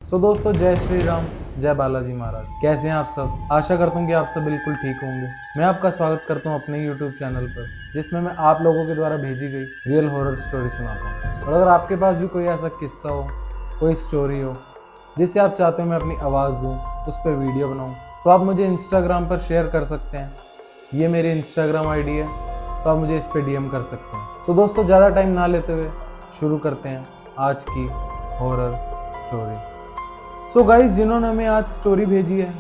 दोस्तों, जय श्री राम, जय बालाजी महाराज। कैसे हैं आप सब? आशा करता हूँ कि आप सब बिल्कुल ठीक होंगे। मैं आपका स्वागत करता हूँ अपने YouTube चैनल पर, जिसमें मैं आप लोगों के द्वारा भेजी गई रियल हॉरर स्टोरी सुनाता हूँ। और अगर आपके पास भी कोई ऐसा किस्सा हो, कोई स्टोरी हो जिससे आप चाहते हो मैं अपनी आवाज़ दूँ, उस पर वीडियो बनाऊँ, तो आप मुझे इंस्टाग्राम पर शेयर कर सकते हैं। ये मेरी इंस्टाग्राम ID है, तो आप मुझे इस पर DM कर सकते हैं। दोस्तों, ज़्यादा टाइम ना लेते हुए शुरू करते हैं आज की हॉरर स्टोरी। गाइस, जिन्होंने हमें आज स्टोरी भेजी है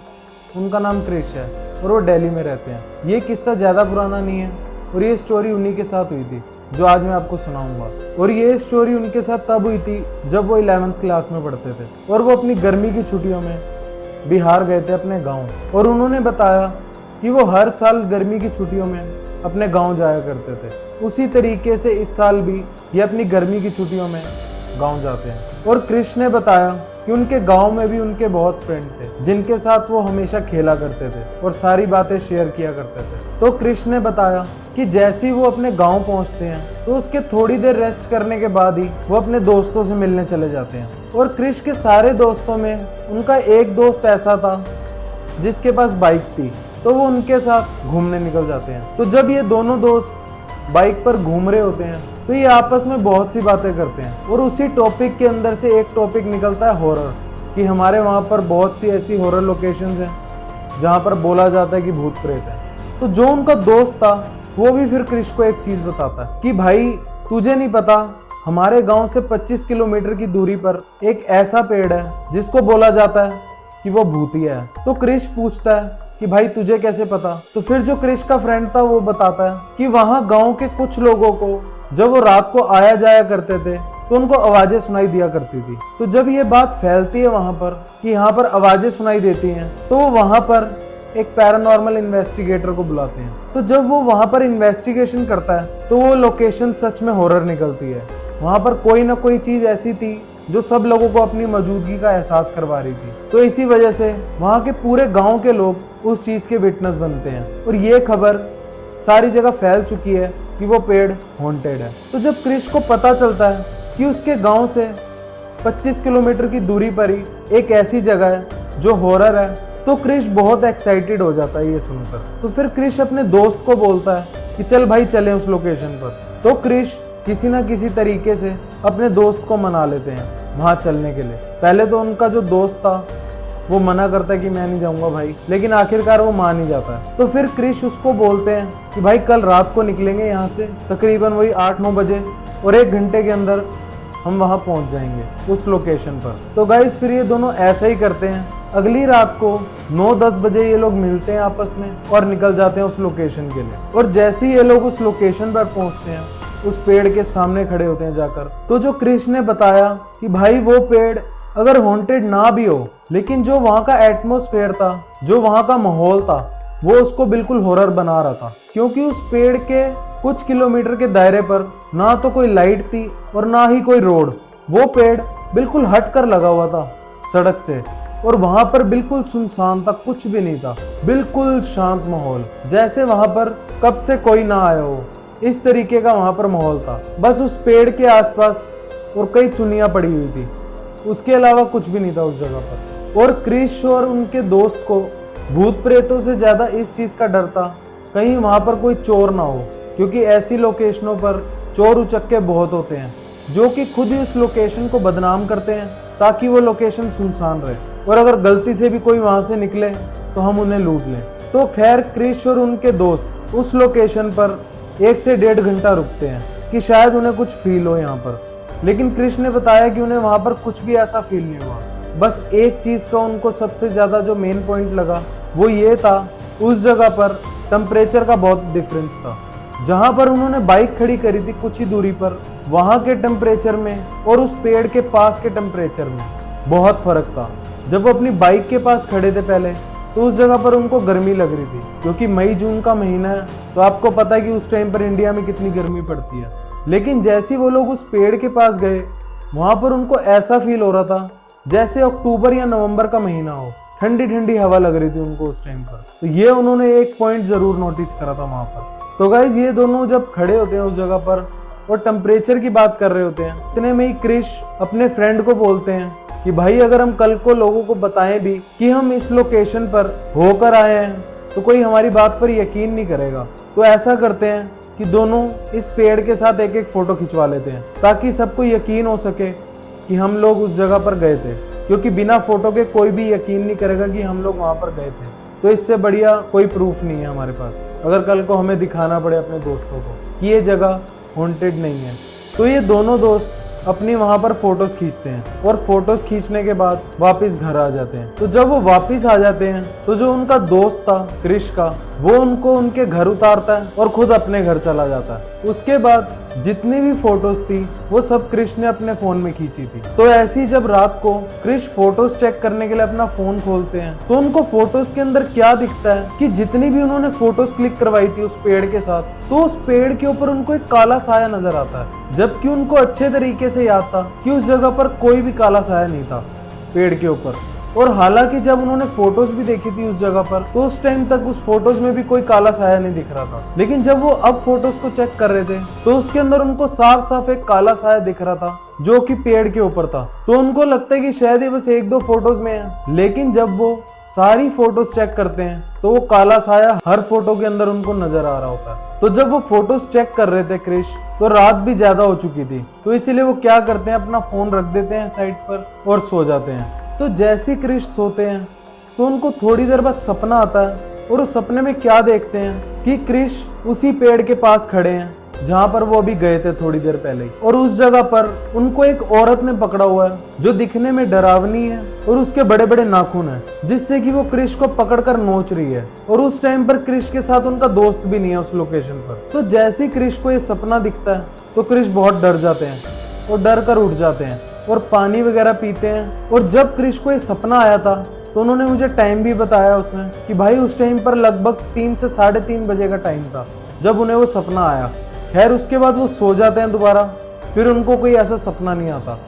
उनका नाम क्रिश है और वो दिल्ली में रहते हैं। ये किस्सा ज़्यादा पुराना नहीं है और ये स्टोरी उन्हीं के साथ हुई थी जो आज मैं आपको सुनाऊंगा। और ये स्टोरी उनके साथ तब हुई थी जब वो 11th क्लास में पढ़ते थे और वो अपनी गर्मी की छुट्टियों में बिहार गए थे अपने गाँव। और उन्होंने बताया कि वो हर साल गर्मी की छुट्टियों में अपने गाँव जाया करते थे। उसी तरीके से इस साल भी ये अपनी गर्मी की छुट्टियों में गाँव जाते हैं। और कृष्ण ने बताया कि उनके गांव में भी उनके बहुत फ्रेंड थे जिनके साथ वो हमेशा खेला करते थे और सारी बातें शेयर किया करते थे। तो कृष्ण ने बताया कि जैसे ही वो अपने गांव पहुंचते हैं तो उसके थोड़ी देर रेस्ट करने के बाद ही वो अपने दोस्तों से मिलने चले जाते हैं। और कृष्ण के सारे दोस्तों में उनका एक दोस्त ऐसा था जिसके पास बाइक थी, तो वो उनके साथ घूमने निकल जाते हैं। तो जब ये दोनों दोस्त बाइक पर घूम रहे होते हैं तो ये आपस में बहुत सी बातें करते हैं और उसी टॉपिक के अंदर से एक टॉपिक निकलता है हॉरर, कि हमारे वहाँ पर बहुत सी ऐसी हॉरर लोकेशंस हैं जहाँ पर बोला जाता है कि भूत प्रेत है। तो जो उनका दोस्त था वो भी फिर क्रिश को एक चीज़ बताता है कि भाई, तुझे नहीं पता, हमारे गाँव से 25 किलोमीटर की दूरी पर एक ऐसा पेड़ है जिसको बोला जाता है कि वो भूतिया है। तो क्रिश पूछता है कि भाई तुझे कैसे पता? तो फिर जो क्रिश का फ्रेंड था वो बताता है कि वहाँ गाँव के कुछ लोगों को जब वो रात को आया जाया करते थे तो उनको आवाजें सुनाई दिया करती थी। तो जब ये बात फैलती है वहां पर कि यहाँ पर आवाजें सुनाई देती हैं, तो वो वहां पर एक पैरानॉर्मल इन्वेस्टिगेटर को बुलाते हैं। तो जब वो वहां पर इन्वेस्टिगेशन करता है तो वो लोकेशन सच में हॉरर निकलती है। वहां पर कोई ना कोई चीज ऐसी थी जो सब लोगों को अपनी मौजूदगी का एहसास करवा रही थी। तो इसी वजह से वहां के पूरे गाँव के लोग उस चीज के विटनेस बनते हैं और ये खबर सारी जगह फैल चुकी है कि वो पेड़ हॉन्टेड है। तो जब क्रिश को पता चलता है कि उसके गांव से 25 किलोमीटर की दूरी पर ही एक ऐसी जगह है जो हॉरर है, तो क्रिश बहुत एक्साइटेड हो जाता है ये सुनकर। तो फिर क्रिश अपने दोस्त को बोलता है कि चल भाई चलें उस लोकेशन पर। तो क्रिश किसी ना किसी तरीके से अपने दोस्त को मना लेते हैं वहाँ चलने के लिए। पहले तो उनका जो दोस्त था वो मना करता है कि मैं नहीं जाऊंगा भाई, लेकिन आखिरकार वो मान ही जाता है। तो फिर क्रिश उसको बोलते हैं कि भाई कल रात को निकलेंगे यहाँ से तकरीबन वही 8-9 बजे और 1 घंटे के अंदर हम वहाँ पहुँच जाएंगे उस लोकेशन पर। तो गाइस फिर ये दोनों ऐसा ही करते हैं। अगली रात को 9-10 बजे ये लोग मिलते हैं आपस में और निकल जाते हैं उस लोकेशन के लिए। और जैसे ही ये लोग उस लोकेशन पर पहुँचते हैं, उस पेड़ के सामने खड़े होते हैं जाकर, तो जो क्रिश ने बताया कि भाई वो पेड़ अगर हॉन्टेड ना भी हो, लेकिन जो वहाँ का एटमॉस्फेयर था, जो वहाँ का माहौल था, वो उसको बिल्कुल हॉरर बना रहा था। क्योंकि उस पेड़ के कुछ किलोमीटर के दायरे पर ना तो कोई लाइट थी और ना ही कोई रोड। वो पेड़ बिल्कुल हट कर लगा हुआ था सड़क से और वहाँ पर बिल्कुल सुनसान था, कुछ भी नहीं था, बिल्कुल शांत माहौल, जैसे वहाँ पर कब से कोई ना आया हो, इस तरीके का वहाँ पर माहौल था। बस उस पेड़ के आसपास और कई चुनियाँ पड़ी हुई थी, उसके अलावा कुछ भी नहीं था उस जगह पर। और क्रिश और उनके दोस्त को भूत प्रेतों से ज्यादा इस चीज का डर था कहीं वहां पर कोई चोर ना हो, क्योंकि ऐसी लोकेशनों पर चोर उचक्के बहुत होते हैं जो कि खुद ही उस लोकेशन को बदनाम करते हैं ताकि वो लोकेशन सुनसान रहे और अगर गलती से भी कोई वहां से निकले तो हम उन्हें लूट लें। तो खैर क्रिश और उनके दोस्त उस लोकेशन पर 1 से 1.5 घंटा रुकते हैं कि शायद उन्हें कुछ फील हो यहाँ पर। लेकिन कृष्ण ने बताया कि उन्हें वहां पर कुछ भी ऐसा फील नहीं हुआ। बस एक चीज का उनको सबसे ज्यादा जो मेन पॉइंट लगा वो ये था, उस जगह पर टेम्परेचर का बहुत डिफरेंस था। जहां पर उन्होंने बाइक खड़ी करी थी कुछ ही दूरी पर, वहां के टेम्परेचर में और उस पेड़ के पास के टेम्परेचर में बहुत फर्क था। जब वो अपनी बाइक के पास खड़े थे पहले, तो उस जगह पर उनको गर्मी लग रही थी, क्योंकि मई जून का महीना है, तो आपको पता है कि उस टाइम पर इंडिया में कितनी गर्मी पड़ती है। लेकिन जैसे वो लोग उस पेड़ के पास गए, वहां पर उनको ऐसा फील हो रहा था जैसे अक्टूबर या नवंबर का महीना हो, ठंडी ठंडी हवा लग रही थी उनको उस टाइम पर। तो ये उन्होंने एक पॉइंट जरूर नोटिस करा था वहां पर। तो गाइज ये दोनों जब खड़े होते हैं उस जगह पर और टेम्परेचर की बात कर रहे होते हैं, इतने में ही क्रिश अपने फ्रेंड को बोलते हैं कि भाई अगर हम कल को लोगों को बताएं भी कि हम इस लोकेशन पर होकर आए हैं तो कोई हमारी बात पर यकीन नहीं करेगा। तो ऐसा करते हैं कि दोनों इस पेड़ के साथ एक एक फोटो खिंचवा लेते हैं ताकि सबको यकीन हो सके कि हम लोग उस जगह पर गए थे, क्योंकि बिना फोटो के कोई भी यकीन नहीं करेगा कि हम लोग वहां पर गए थे। तो इससे बढ़िया कोई प्रूफ नहीं है हमारे पास, अगर कल को हमें दिखाना पड़े अपने दोस्तों को कि ये जगह हॉन्टेड नहीं है। तो ये दोनों दोस्त अपनी वहां पर फोटोज खींचते हैं और फोटोज खींचने के बाद वापस घर आ जाते हैं। तो जब वो वापस आ जाते हैं तो जो उनका दोस्त था क्रिश का, वो उनको उनके घर उतारता है और खुद अपने घर चला जाता है। उसके बाद जितनी भी फोटोज थी वो सब क्रिश ने अपने फोन में खींची थी। तो ऐसे ही जब रात को क्रिश फोटोज चेक करने के लिए अपना फोन खोलते हैं तो उनको फोटोज के अंदर क्या दिखता है कि जितनी भी उन्होंने फोटोज क्लिक करवाई थी उस पेड़ के साथ, तो उस पेड़ के ऊपर उनको एक काला साया नजर आता है, जबकि उनको अच्छे तरीके से याद था कि उस जगह पर कोई भी काला साया नहीं था पेड़ के ऊपर। और हालांकि जब उन्होंने फोटोज भी देखी थी उस जगह पर तो उस टाइम तक उस फोटोज में भी कोई काला साया नहीं दिख रहा था, लेकिन जब वो अब फोटोज को चेक कर रहे थे तो उसके अंदर उनको साफ साफ एक काला साया दिख रहा था जो कि पेड़ के ऊपर था। तो उनको लगता है कि शायद ये बस एक दो फोटोज में है, लेकिन जब वो सारी फोटोज चेक करते हैं तो वो काला साया हर फोटो के अंदर उनको नजर आ रहा होता है। तो जब वो फोटोज चेक कर रहे थे क्रिश, तो रात भी ज्यादा हो चुकी थी, तो इसीलिए वो क्या करते हैं अपना फोन रख देते हैं साइड पर और सो जाते हैं। तो जैसे ही क्रिश सोते हैं तो उनको थोड़ी देर बाद सपना आता है और उस सपने में क्या देखते हैं कि क्रिश उसी पेड़ के पास खड़े हैं जहां पर वो अभी गए थे थोड़ी देर पहले, और उस जगह पर उनको एक औरत ने पकड़ा हुआ है जो दिखने में डरावनी है और उसके बड़े बड़े नाखून है, जिससे कि वो क्रिश को पकड़कर नोच रही है। और उस टाइम पर क्रिश के साथ उनका दोस्त भी नहीं है उस लोकेशन पर। तो जैसे ही क्रिश को ये सपना दिखता है तो क्रिश बहुत डर जाते हैं और डर कर उठ जाते हैं और पानी वगैरह पीते हैं। और जब क्रिश को ये सपना आया था तो उन्होंने मुझे टाइम भी बताया उसमें कि भाई उस टाइम पर लगभग 3 से 3:30 बजे का टाइम था जब उन्हें वो सपना आया। खैर उसके बाद वो सो जाते हैं दोबारा, फिर उनको कोई ऐसा सपना नहीं आता।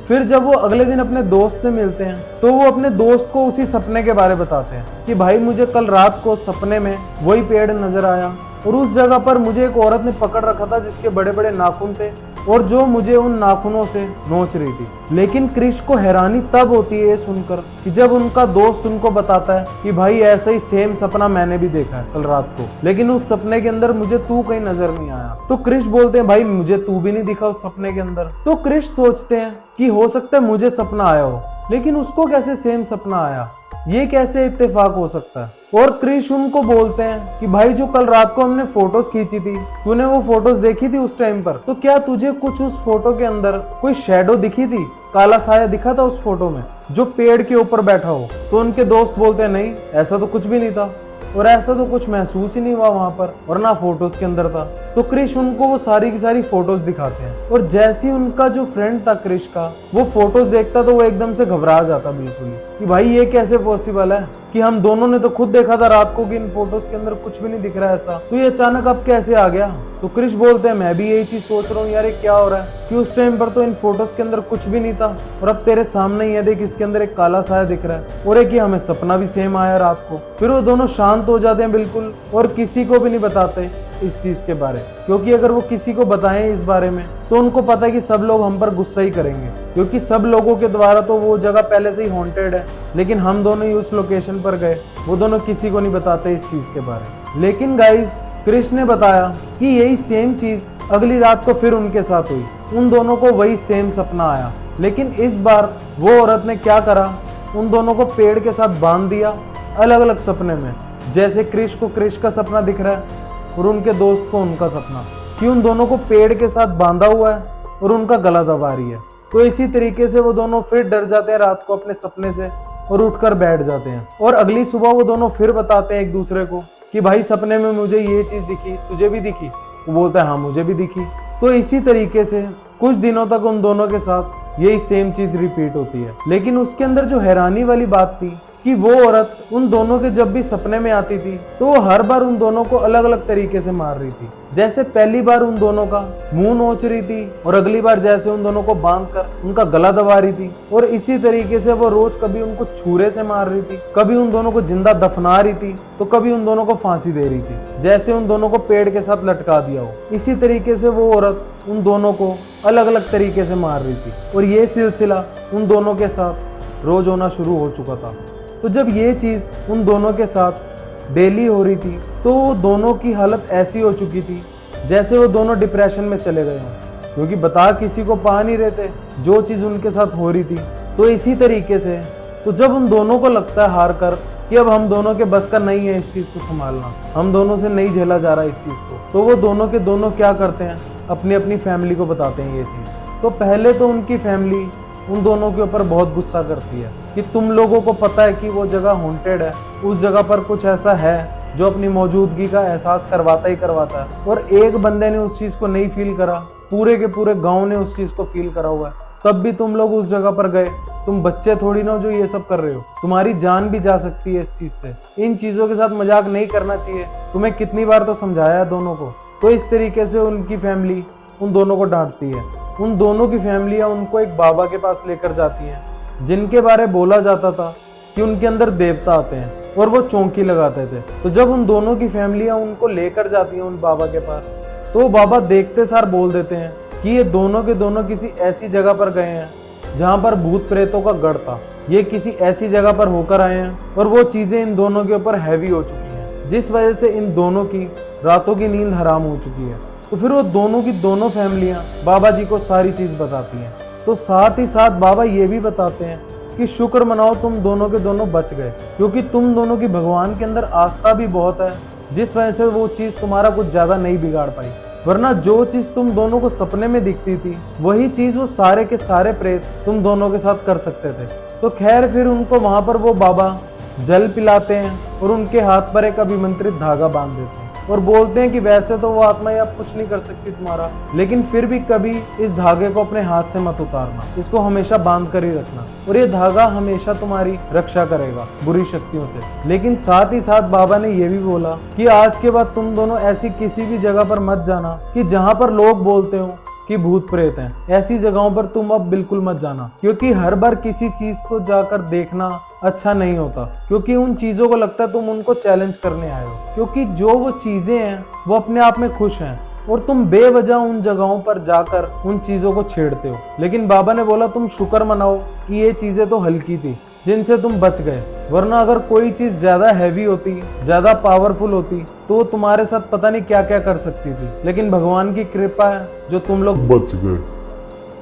फिर जब वो अगले दिन अपने दोस्त से मिलते हैं तो वो अपने दोस्त को उसी सपने के बारे बताते हैं कि भाई मुझे कल रात को सपने में वही पेड़ नजर आया और उस जगह पर मुझे एक औरत ने पकड़ रखा था जिसके बड़े बड़े नाखून थे और जो मुझे उन नाखूनों से नोच रही थी। लेकिन क्रिश को हैरानी तब होती है सुनकर कि जब उनका दोस्त उनको बताता है कि भाई ऐसा ही सेम सपना मैंने भी देखा है कल रात को, लेकिन उस सपने के अंदर मुझे तू कहीं नजर नहीं आया। तो क्रिश बोलते हैं भाई मुझे तू भी नहीं दिखा उस सपने के अंदर। तो क्रिश सोचते हैं कि हो सकता है मुझे सपना आया हो, लेकिन उसको कैसे सेम सपना आया, ये कैसे इत्तेफाक हो सकता है। और क्रिश उनको बोलते हैं कि भाई जो कल रात को हमने फोटोज खींची थी, तूने वो फोटोज देखी थी उस टाइम पर, तो क्या तुझे कुछ उस फोटो के अंदर कोई शैडो दिखी थी, काला साया दिखा था उस फोटो में जो पेड़ के ऊपर बैठा हो। तो उनके दोस्त बोलते हैं नहीं ऐसा तो कुछ भी नहीं था और ऐसा तो कुछ महसूस ही नहीं हुआ वहां पर और ना फोटोज के अंदर था। तो क्रिश उनको वो सारी की सारी फोटोज दिखाते हैं और जैसे ही उनका जो फ्रेंड था क्रिश का वो फोटोज देखता तो वो एकदम से घबरा जाता बिल्कुल कि भाई ये कैसे पॉसिबल है कि हम दोनों ने तो खुद देखा था रात को कि इन फोटोज के अंदर कुछ भी नहीं दिख रहा है ऐसा, तो ये अचानक अब कैसे आ गया। तो क्रिश बोलते हैं मैं भी यही चीज सोच रहा हूँ यार ये क्या हो रहा है कि उस टाइम पर तो इन फोटोज के अंदर कुछ भी नहीं था और अब तेरे सामने ही है देख इसके अंदर एक काला साया दिख रहा है और एक ही हमें सपना भी सेम आया रात को। फिर वो दोनों शांत हो जाते हैं बिल्कुल और किसी को भी नहीं बताते इस चीज के बारे, क्योंकि अगर वो किसी को बताएं इस बारे में तो उनको पता है कि सब लोग हम पर गुस्सा ही करेंगे, क्योंकि सब लोगों के द्वारा तो वो जगह पहले से ही हॉन्टेड है, लेकिन हम दोनों ही उस लोकेशन पर गए, वो दोनों किसी को नहीं बताते इस चीज के बारे। लेकिन गाइस क्रिश ने बताया कि यही सेम चीज अगली रात को फिर उनके साथ हुई, उन दोनों को वही सेम सपना आया, लेकिन इस बार वो औरत ने क्या करा, उन दोनों को पेड़ के साथ बांध दिया अलग अलग सपने में। जैसे क्रिश को क्रिश का सपना दिख रहा है और उनके दोस्त को उनका सपना, कि उन दोनों को पेड़ के साथ बांधा हुआ है और उनका गला दबा रही है। तो इसी तरीके से वो दोनों फिर डर जाते हैं रात को अपने सपने से और उठकर बैठ जाते हैं और अगली सुबह वो दोनों फिर बताते हैं एक दूसरे को कि भाई सपने में मुझे ये चीज दिखी, तुझे भी दिखी? वो बोलता है हाँ मुझे भी दिखी। तो इसी तरीके से कुछ दिनों तक उन दोनों के साथ यही सेम चीज रिपीट होती है। लेकिन उसके अंदर जो हैरानी वाली बात थी कि वो औरत उन दोनों के जब भी सपने में आती थी तो वो हर बार उन दोनों को अलग अलग तरीके से मार रही थी। जैसे पहली बार उन दोनों का मुंह नोच रही थी और अगली बार जैसे उन दोनों को बांधकर उनका गला दबा रही थी, और इसी तरीके से वो रोज कभी उनको छुरे से मार रही थी, कभी उन दोनों को जिंदा दफना रही थी, तो कभी उन दोनों को फांसी दे रही थी, जैसे उन दोनों को पेड़ के साथ लटका दिया हो। इसी तरीके से वो औरत उन दोनों को अलग अलग तरीके से मार रही थी और ये सिलसिला उन दोनों के साथ रोज होना शुरू हो चुका था। तो जब ये चीज़ उन दोनों के साथ डेली हो रही थी तो दोनों की हालत ऐसी हो चुकी थी जैसे वो दोनों डिप्रेशन में चले गए हों, क्योंकि बता किसी को पा नहीं रहे थे जो चीज़ उनके साथ हो रही थी। तो इसी तरीके से तो जब उन दोनों को लगता है हार कर कि अब हम दोनों के बस का नहीं है इस चीज़ को संभालना, हम दोनों से नहीं झेला जा रहा इस चीज़ को, तो वो दोनों के दोनों क्या करते हैं, अपनी अपनी फैमिली को बताते हैं ये चीज़। तो पहले तो उनकी फैमिली उन दोनों के ऊपर बहुत गुस्सा करती है कि तुम लोगों को पता है कि वो जगह हॉन्टेड है, उस जगह पर कुछ ऐसा है जो अपनी मौजूदगी का एहसास करवाता ही करवाता है, और एक बंदे ने उस चीज़ को नहीं फील करा, पूरे के पूरे गांव ने उस चीज़ को फील करा हुआ है, तब भी तुम लोग उस जगह पर गए। तुम बच्चे थोड़ी ना हो जो ये सब कर रहे हो, तुम्हारी जान भी जा सकती है इस चीज़ से। इन चीज़ों के साथ मजाक नहीं करना चाहिए, तुम्हें कितनी बार तो समझाया है दोनों को। तो इस तरीके से उनकी फैमिली उन दोनों को डांटती है। उन दोनों की फैमिलियाँ उनको एक बाबा के पास लेकर जाती हैं जिनके बारे बोला जाता था कि उनके अंदर देवता आते हैं और वो चौंकी लगाते थे। तो जब उन दोनों की फैमिलियाँ उनको लेकर जाती हैं उन बाबा के पास, तो वो बाबा देखते सार बोल देते हैं कि ये दोनों के दोनों किसी ऐसी जगह पर गए हैं जहाँ पर भूत प्रेतों का गढ़ था। ये किसी ऐसी जगह पर होकर आए हैं और वो चीज़ें इन दोनों के ऊपर हैवी हो चुकी हैं, जिस वजह से इन दोनों की रातों की नींद हराम हो चुकी है। तो फिर वो दोनों की दोनों फैमिलियाँ बाबा जी को सारी चीज़ बताती हैं। तो साथ ही साथ बाबा ये भी बताते हैं कि शुक्र मनाओ तुम दोनों के दोनों बच गए, क्योंकि तुम दोनों की भगवान के अंदर आस्था भी बहुत है, जिस वजह से वो चीज़ तुम्हारा कुछ ज़्यादा नहीं बिगाड़ पाई। वरना जो चीज़ तुम दोनों को सपने में दिखती थी वही चीज़ वो सारे के सारे प्रेत तुम दोनों के साथ कर सकते थे। तो खैर फिर उनको वहाँ पर वो बाबा जल पिलाते हैं और उनके हाथ पर एक अभिमंत्रित धागा बांध देते हैं और बोलते हैं कि वैसे तो वो आत्मा अब कुछ नहीं कर सकती तुम्हारा, लेकिन फिर भी कभी इस धागे को अपने हाथ से मत उतारना, इसको हमेशा बांध कर ही रखना और ये धागा हमेशा तुम्हारी रक्षा करेगा बुरी शक्तियों से। लेकिन साथ ही साथ बाबा ने ये भी बोला कि आज के बाद तुम दोनों ऐसी किसी भी जगह पर मत जाना कि जहाँ पर लोग बोलते हो कि भूत प्रेत हैं। ऐसी जगहों पर तुम अब बिल्कुल मत जाना, क्योंकि हर बार किसी चीज को जाकर देखना अच्छा नहीं होता, क्योंकि उन चीजों को लगता है तुम उनको चैलेंज करने आए हो, क्योंकि जो वो चीजें हैं वो अपने आप में खुश हैं और तुम बेवजह उन जगहों पर जाकर उन चीजों को छेड़ते हो। लेकिन बाबा ने बोला तुम शुक्र मनाओ कि ये चीजें तो हल्की थी जिनसे तुम बच गए, वरना अगर कोई चीज ज्यादा हैवी होती, ज्यादा पावरफुल होती तो वो तुम्हारे साथ पता नहीं क्या क्या कर सकती थी। लेकिन भगवान की कृपा है जो तुम लोग बच गए।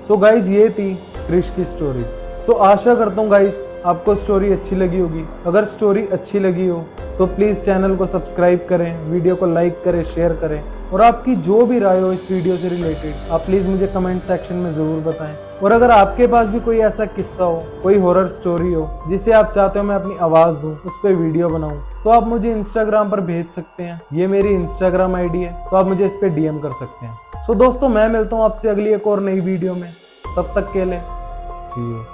सो गाइज ये थी क्रिश की स्टोरी। सो आशा करता हूँ गाइज आपको स्टोरी अच्छी लगी होगी। अगर स्टोरी अच्छी लगी हो तो प्लीज़ चैनल को सब्सक्राइब करें, वीडियो को लाइक करें, शेयर करें और आपकी जो भी राय हो इस वीडियो से रिलेटेड आप प्लीज़ मुझे कमेंट सेक्शन में ज़रूर बताएं। और अगर आपके पास भी कोई ऐसा किस्सा हो, कोई हॉरर स्टोरी हो जिसे आप चाहते हो मैं अपनी आवाज़ दूं, उस पर वीडियो बनाऊं, तो आप मुझे इंस्टाग्राम पर भेज सकते हैं। ये मेरी इंस्टाग्राम आईडी है, तो आप मुझे इस पर DM कर सकते हैं। सो दोस्तों मैं मिलता हूँ आपसे अगली एक और नई वीडियो में, तब तक के लिए सी यू।